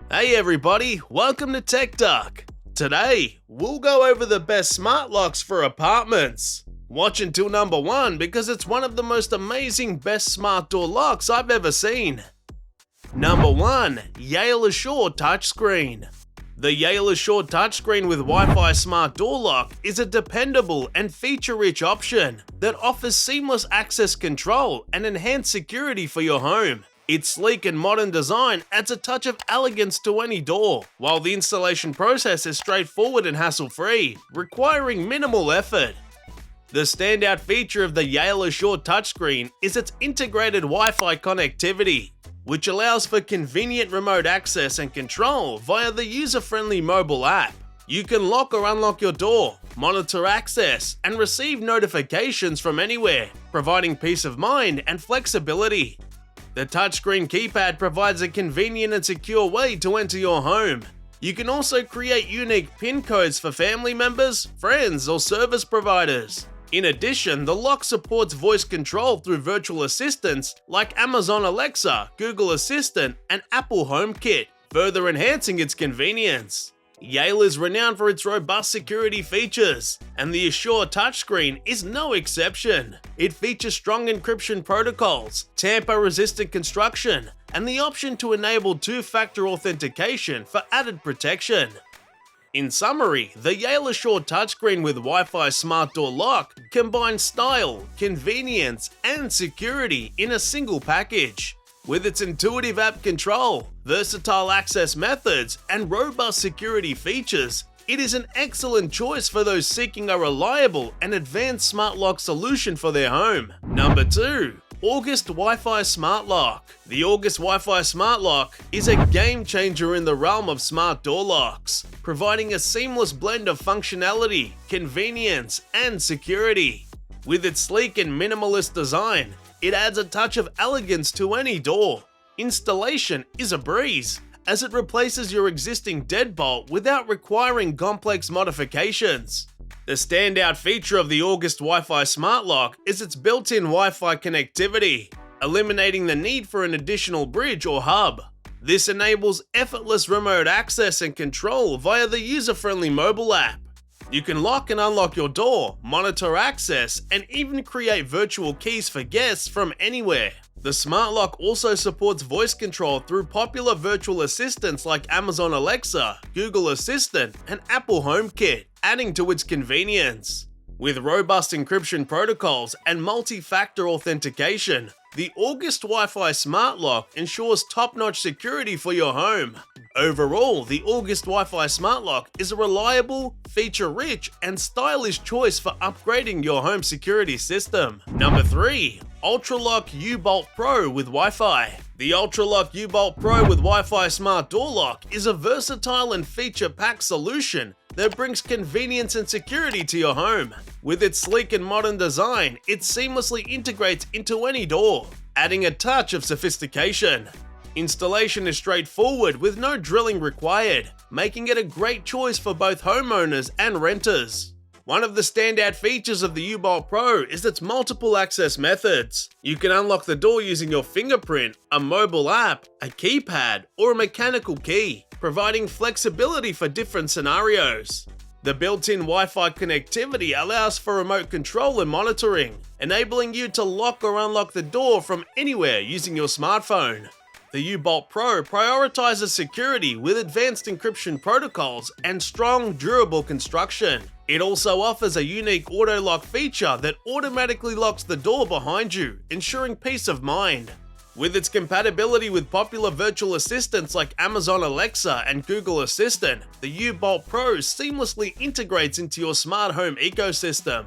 Hey everybody, welcome to Tech Duck. Today, we'll go over the best smart locks for apartments. Watch until number 1 because it's one of the most amazing best smart door locks I've ever seen. Number 1. Yale Assure Touchscreen. The Yale Assure Touchscreen with Wi-Fi Smart Door Lock is a dependable and feature-rich option that offers seamless access control and enhanced security for your home. Its sleek and modern design adds a touch of elegance to any door, while the installation process is straightforward and hassle-free, requiring minimal effort. The standout feature of the Yale Assure touchscreen is its integrated Wi-Fi connectivity, which allows for convenient remote access and control via the user-friendly mobile app. You can lock or unlock your door, monitor access, and receive notifications from anywhere, providing peace of mind and flexibility. The touchscreen keypad provides a convenient and secure way to enter your home. You can also create unique PIN codes for family members, friends, or service providers. In addition, the lock supports voice control through virtual assistants like Amazon Alexa, Google Assistant, and Apple HomeKit, further enhancing its convenience. Yale is renowned for its robust security features, and the Assure touchscreen is no exception. It features strong encryption protocols, tamper-resistant construction, and the option to enable two-factor authentication for added protection. In summary, the Yale Assure touchscreen with Wi-Fi Smart Door Lock combines style, convenience, and security in a single package. With its intuitive app control, versatile access methods, and robust security features, it is an excellent choice for those seeking a reliable and advanced smart lock solution for their home. Number 2. August Wi-Fi Smart Lock. The August Wi-Fi Smart Lock is a game changer in the realm of smart door locks, providing a seamless blend of functionality, convenience, and security. With its sleek and minimalist design, it adds a touch of elegance to any door. Installation is a breeze, as it replaces your existing deadbolt without requiring complex modifications. The standout feature of the August Wi-Fi Smart Lock is its built-in Wi-Fi connectivity, eliminating the need for an additional bridge or hub. This enables effortless remote access and control via the user-friendly mobile app. You can lock and unlock your door, monitor access, and even create virtual keys for guests from anywhere. The smart lock also supports voice control through popular virtual assistants like Amazon Alexa, Google Assistant, and Apple HomeKit, adding to its convenience. With robust encryption protocols and multi-factor authentication, the August Wi-Fi Smart Lock ensures top-notch security for your home. Overall, the August Wi-Fi Smart Lock is a reliable, feature-rich, and stylish choice for upgrading your home security system. Number 3. Ultraloq U-Bolt Pro with Wi-Fi. The Ultraloq U-Bolt Pro with Wi-Fi Smart Door Lock is a versatile and feature-packed solution that brings convenience and security to your home. With its sleek and modern design, it seamlessly integrates into any door, adding a touch of sophistication. Installation is straightforward with no drilling required, making it a great choice for both homeowners and renters. One of the standout features of the U-Bolt Pro is its multiple access methods. You can unlock the door using your fingerprint, a mobile app, a keypad, or a mechanical key, providing flexibility for different scenarios. The built-in Wi-Fi connectivity allows for remote control and monitoring, enabling you to lock or unlock the door from anywhere using your smartphone. The U-Bolt Pro prioritizes security with advanced encryption protocols and strong, durable construction. It also offers a unique auto lock feature that automatically locks the door behind you, ensuring peace of mind. With its compatibility with popular virtual assistants like Amazon Alexa and Google Assistant, the U-Bolt Pro seamlessly integrates into your smart home ecosystem.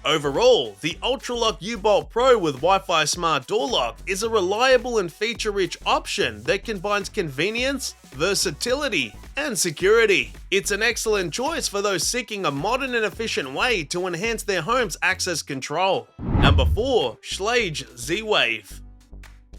Overall, the Ultraloq U-Bolt Pro with Wi-Fi Smart Door Lock is a reliable and feature-rich option that combines convenience, versatility, and security. It's an excellent choice for those seeking a modern and efficient way to enhance their home's access control. Number 4. Schlage Z-Wave.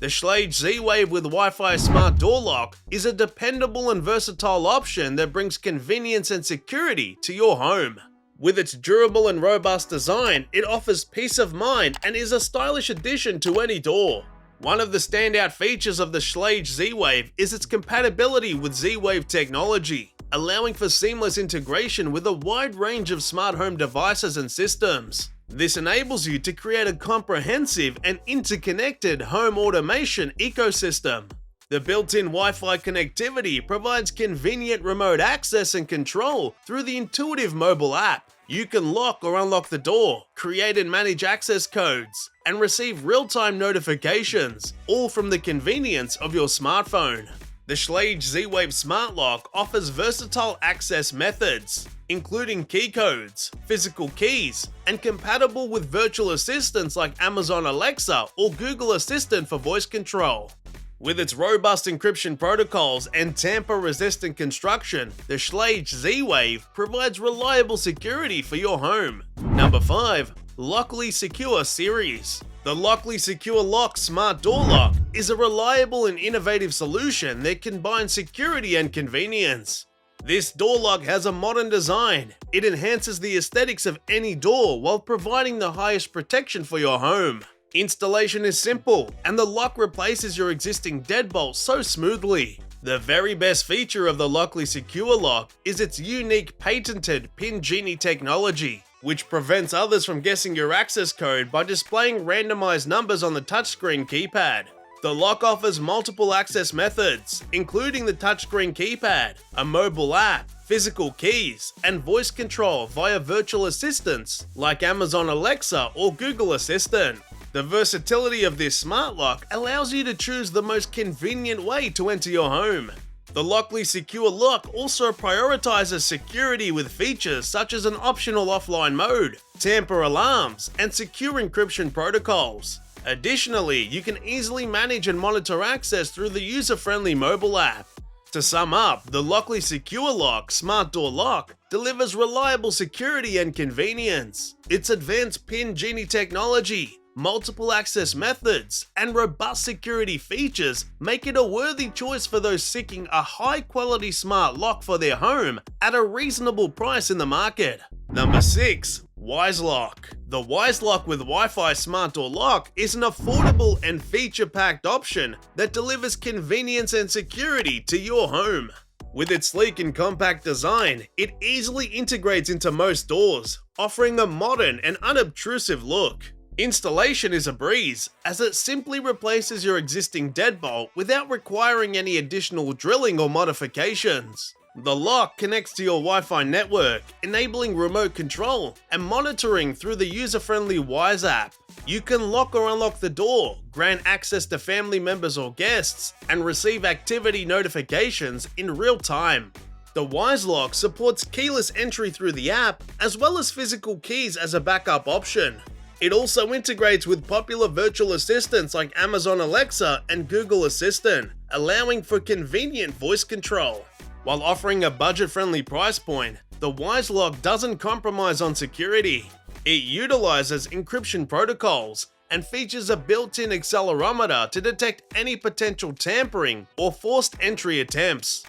The Schlage Z-Wave with Wi-Fi Smart Door Lock is a dependable and versatile option that brings convenience and security to your home. With its durable and robust design, it offers peace of mind and is a stylish addition to any door. One of the standout features of the Schlage Z-Wave is its compatibility with Z-Wave technology, allowing for seamless integration with a wide range of smart home devices and systems. This enables you to create a comprehensive and interconnected home automation ecosystem. The built-in Wi-Fi connectivity provides convenient remote access and control through the intuitive mobile app. You can lock or unlock the door, create and manage access codes, and receive real-time notifications, all from the convenience of your smartphone. The Schlage Z-Wave Smart Lock offers versatile access methods, including key codes, physical keys, and compatible with virtual assistants like Amazon Alexa or Google Assistant for voice control. With its robust encryption protocols and tamper-resistant construction, the Schlage Z-Wave provides reliable security for your home. Number 5. Lockly Secure Series. The Lockly Secure Lock Smart Door Lock is a reliable and innovative solution that combines security and convenience. This door lock has a modern design. It enhances the aesthetics of any door while providing the highest protection for your home. Installation is simple, and the lock replaces your existing deadbolt so smoothly. The very best feature of the Lockly Secure Lock is its unique patented Pin Genie technology, which prevents others from guessing your access code by displaying randomized numbers on the touchscreen keypad. The lock offers multiple access methods, including the touchscreen keypad, a mobile app, physical keys, and voice control via virtual assistants like Amazon Alexa or Google Assistant. The versatility of this smart lock allows you to choose the most convenient way to enter your home. The Lockly Secure Lock also prioritizes security with features such as an optional offline mode, tamper alarms, and secure encryption protocols. Additionally, you can easily manage and monitor access through the user-friendly mobile app. To sum up, the Lockly Secure Lock Smart Door Lock delivers reliable security and convenience. Its advanced Pin Genie technology, multiple access methods, and robust security features make it a worthy choice for those seeking a high-quality smart lock for their home at a reasonable price in the market. Number 6. Wyze Lock. The Wyze Lock with Wi-Fi Smart Door Lock is an affordable and feature-packed option that delivers convenience and security to your home. With its sleek and compact design, it easily integrates into most doors, offering a modern and unobtrusive look. Installation is a breeze, as it simply replaces your existing deadbolt without requiring any additional drilling or modifications. The lock connects to your Wi-Fi network, enabling remote control and monitoring through the user-friendly Wyze app. You can lock or unlock the door, grant access to family members or guests, and receive activity notifications in real time. The Wyze Lock supports keyless entry through the app, as well as physical keys as a backup option. It also integrates with popular virtual assistants like Amazon Alexa and Google Assistant, allowing for convenient voice control. While offering a budget-friendly price point, the Wyze Lock doesn't compromise on security. It utilizes encryption protocols and features a built-in accelerometer to detect any potential tampering or forced entry attempts.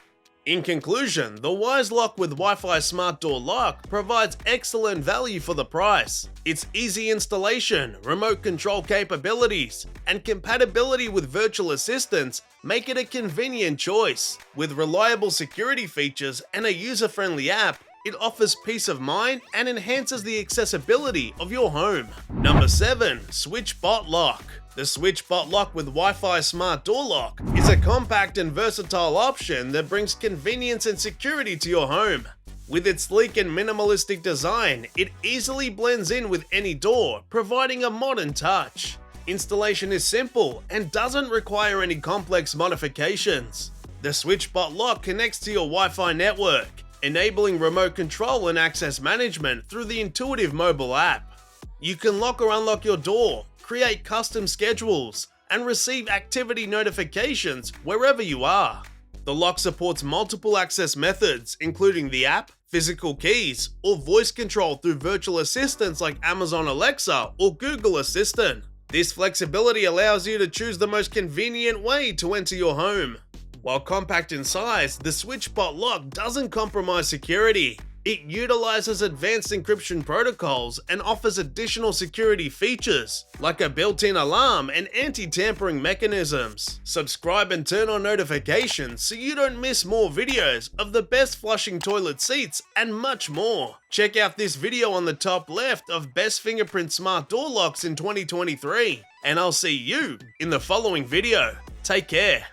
In conclusion, the Wyze Lock with Wi-Fi Smart Door Lock provides excellent value for the price. Its easy installation, remote control capabilities, and compatibility with virtual assistants make it a convenient choice. With reliable security features and a user-friendly app, it offers peace of mind and enhances the accessibility of your home. Number 7. SwitchBot Lock. The SwitchBot Lock with Wi-Fi Smart Door Lock is a compact and versatile option that brings convenience and security to your home. With its sleek and minimalistic design, it easily blends in with any door, providing a modern touch. Installation is simple and doesn't require any complex modifications. The SwitchBot Lock connects to your Wi-Fi network, enabling remote control and access management through the intuitive mobile app. You can lock or unlock your door, create custom schedules, and receive activity notifications wherever you are. The lock supports multiple access methods, including the app, physical keys, or voice control through virtual assistants like Amazon Alexa or Google Assistant. This flexibility allows you to choose the most convenient way to enter your home. While compact in size, the SwitchBot Lock doesn't compromise security. It utilizes advanced encryption protocols and offers additional security features, like a built-in alarm and anti-tampering mechanisms. Subscribe and turn on notifications so you don't miss more videos of the best flushing toilet seats and much more. Check out this video on the top left of best fingerprint smart door locks in 2023, and I'll see you in the following video. Take care.